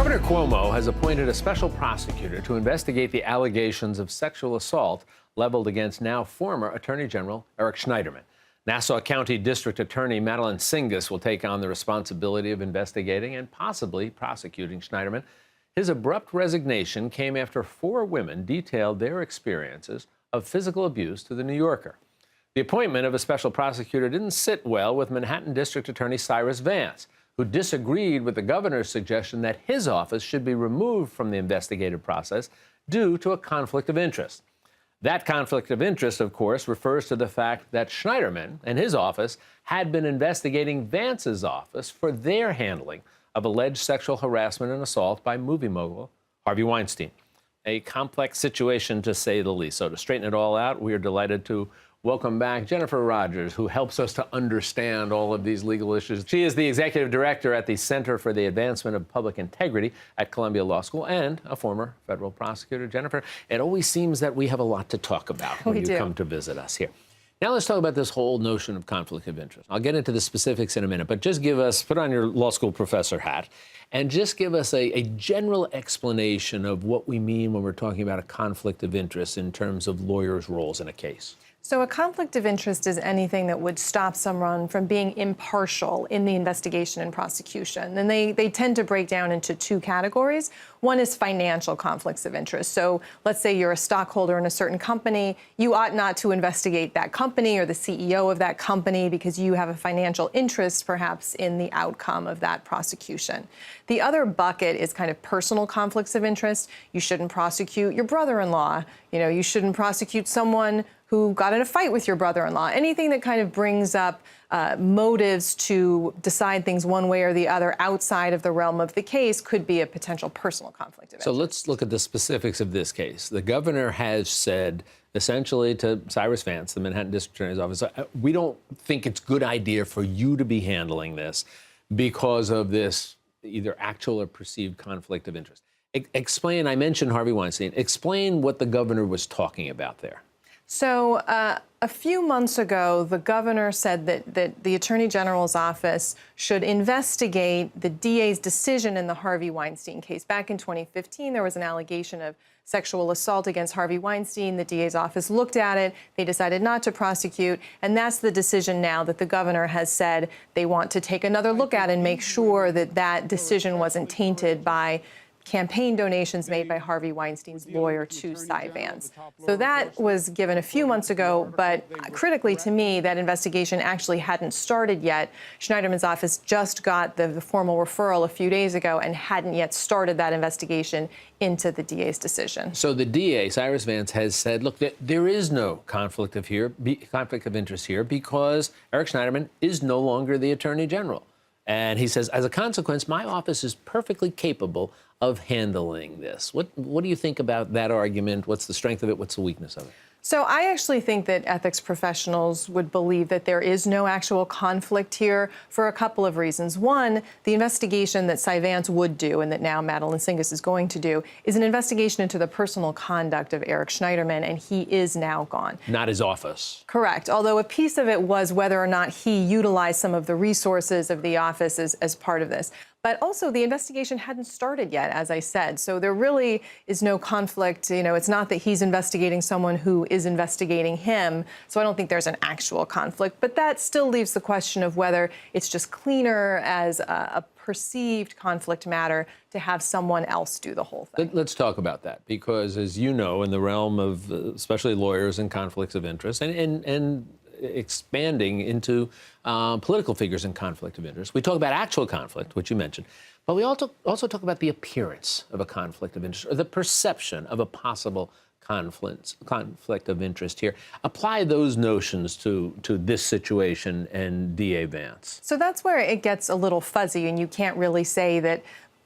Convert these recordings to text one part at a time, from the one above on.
Governor Cuomo has appointed a special prosecutor to investigate the allegations of sexual assault leveled against now former Attorney General Eric Schneiderman. Nassau County District Attorney Madeline Singas will take on the responsibility of investigating and possibly prosecuting Schneiderman. His abrupt resignation came after 4 women detailed their experiences of physical abuse to The New Yorker. The appointment of a special prosecutor didn't sit well with Manhattan District Attorney Cyrus Vance, who disagreed with the governor's suggestion that his office should be removed from the investigative process due to a conflict of interest. That conflict of interest, of course, refers to the fact that Schneiderman and his office had been investigating Vance's office for their handling of alleged sexual harassment and assault by movie mogul Harvey Weinstein. A complex situation, to say the least. So to straighten it all out, we are delighted to welcome back Jennifer Rogers, who helps us to understand all of these legal issues. She is the executive director at the Center for the Advancement of Public Integrity at Columbia Law School and a former federal prosecutor. Jennifer, it always seems that we have a lot to talk about when you come to visit us here. Now let's talk about this whole notion of conflict of interest. I'll get into the specifics in a minute, but just put on your law school professor hat, and just give us a general explanation of what we mean when we're talking about a conflict of interest in terms of lawyers' roles in a case. So a conflict of interest is anything that would stop someone from being impartial in the investigation and prosecution. And they tend to break down into 2 categories. One is financial conflicts of interest. So let's say you're a stockholder in a certain company. You ought not to investigate that company or the CEO of that company because you have a financial interest, perhaps, in the outcome of that prosecution. The other bucket is kind of personal conflicts of interest. You shouldn't prosecute your brother-in-law. You shouldn't prosecute someone who got in a fight with your brother-in-law. Anything that kind of brings up motives to decide things one way or the other outside of the realm of the case could be a potential personal conflict of interest. So let's look at the specifics of this case. The governor has said, essentially, to Cyrus Vance, the Manhattan District Attorney's Office, we don't think it's a good idea for you to be handling this because of this either actual or perceived conflict of interest. Explain, I mentioned Harvey Weinstein. Explain what the governor was talking about there. So a few months ago, the governor said that the Attorney General's office should investigate the DA's decision in the Harvey Weinstein case. Back in 2015, there was an allegation of sexual assault against Harvey Weinstein. The DA's office looked at it. They decided not to prosecute. And that's the decision now that the governor has said they want to take another look at and make sure that that decision wasn't tainted by campaign donations made by Harvey Weinstein's lawyer to Cy Vance. So that was given a few months ago, but critically to me, that investigation actually hadn't started yet. Schneiderman's office just got the formal referral a few days ago and hadn't yet started that investigation into the DA's decision. So the DA, Cyrus Vance, has said, look, there is no conflict of interest here because Eric Schneiderman is no longer the Attorney General. And he says, as a consequence, my office is perfectly capable of handling this. What do you think about that argument? What's the strength of it? What's the weakness of it? So I actually think that ethics professionals would believe that there is no actual conflict here for a couple of reasons. One, the investigation that Cy Vance would do and that now Madeline Singas is going to do is an investigation into the personal conduct of Eric Schneiderman, and he is now gone. Not his office. Correct. Although a piece of it was whether or not he utilized some of the resources of the office as part of this. But also, the investigation hadn't started yet, as I said. So there really is no conflict. It's not that he's investigating someone who is investigating him. So I don't think there's an actual conflict. But that still leaves the question of whether it's just cleaner as a perceived conflict matter to have someone else do the whole thing. Let's talk about that, because as you know, in the realm of especially lawyers and conflicts of interest and expanding into political figures in conflict of interest. We talk about actual conflict, which you mentioned, but we also talk about the appearance of a conflict of interest or the perception of a possible conflict of interest here. Apply those notions to this situation and DA Vance. So that's where it gets a little fuzzy, and you can't really say that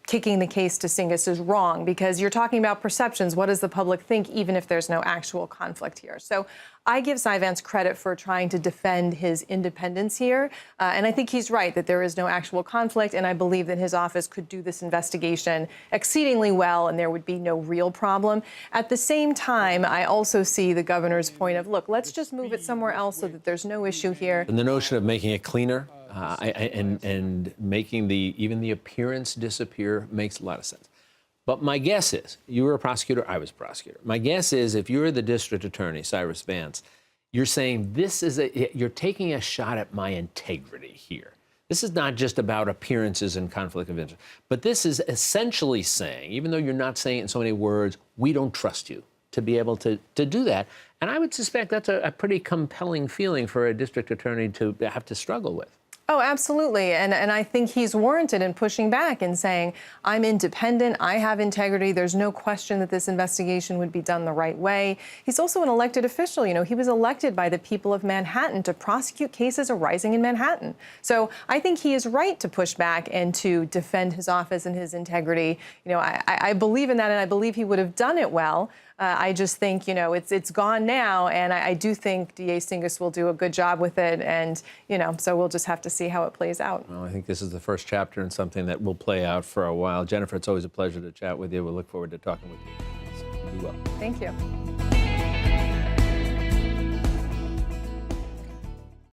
kicking the case to Singas is wrong, because you're talking about perceptions. What does the public think, even if there's no actual conflict here? So I give Cy Vance credit for trying to defend his independence here. And I think he's right that there is no actual conflict. And I believe that his office could do this investigation exceedingly well, and there would be no real problem. At the same time, I also see the governor's point of, look, let's just move it somewhere else so that there's no issue here. And the notion of making it cleaner and making even the appearance disappear makes a lot of sense. But my guess is, you were a prosecutor, I was a prosecutor. My guess is if you're the district attorney, Cyrus Vance, you're saying you're taking a shot at my integrity here. This is not just about appearances and conflict of interest, but this is essentially saying, even though you're not saying it in so many words, we don't trust you to be able to do that. And I would suspect that's a pretty compelling feeling for a district attorney to have to struggle with. Oh, absolutely. And I think he's warranted in pushing back and saying, I'm independent, I have integrity, there's no question that this investigation would be done the right way. He's also an elected official. You know, he was elected by the people of Manhattan to prosecute cases arising in Manhattan. So I think he is right to push back and to defend his office and his integrity. You know, I believe in that, and I believe he would have done it well. I just think, you know, it's gone now, and I do think DA Tsingos will do a good job with it, and, you know, so we'll just have to see how it plays out. Well, I think this is the first chapter in something that will play out for a while. Jennifer, it's always a pleasure to chat with you. We'll look forward to talking with you. Be well. Thank you.